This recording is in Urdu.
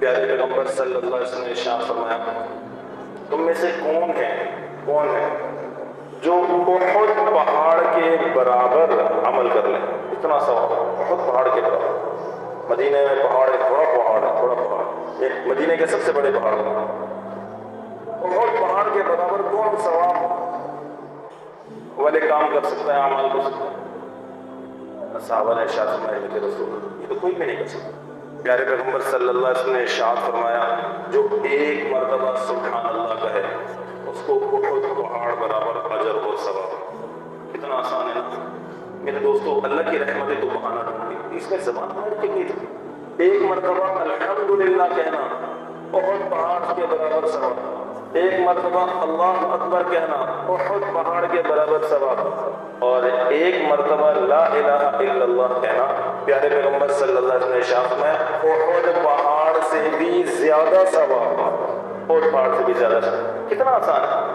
پیارے پیغمبر صلی اللہ علیہ وسلم نے ارشاد فرمایا تم میں سے کون ہے جو احد پہاڑ کے برابر عمل کر لیں؟ اتنا ثواب احد پہاڑ کے برابر. مدینہ میں پہاڑ ہے، بڑا پہاڑ، ایک مدینہ کے سب سے بڑے پہاڑ. احد پہاڑ کے برابر کون ثواب والے کام کر سکتا ہے، اعمال کر سکتا ہے؟ صحابہ نے ارشاد فرمایا کہ رسول یہ تو کوئی بھی نہیں کر سکتا. پیارے پیغمبر صلی اللہ علیہ وسلم نے ارشاد فرمایا جو ایک مرتبہ سبحان اللہ کہے اس کو احد پہاڑ برابر اجر اور ثواب. کتنا آسان ہے نا میرے دوستو. اللہ کی رحمتیں تو بہانا ڈھونڈتی، اس میں زبان ہماری ٹکی تھی. ایک مرتبہ الحمدللہ کہنا احد پہاڑ کے برابر ثواب. ایک مرتبہ اللہ اکبر کہنا احد پہاڑ کے برابر ثواب. اور ایک مرتبہ لا الہ الا اللہ کہنا پیارے پیغمبر صلی اللہ علیہ وسلم نے ارشاد فرمایا احد پہاڑ سے بھی زیادہ ثواب. احد پہاڑ سے بھی زیادہ ثواب. کتنا آسان ہے.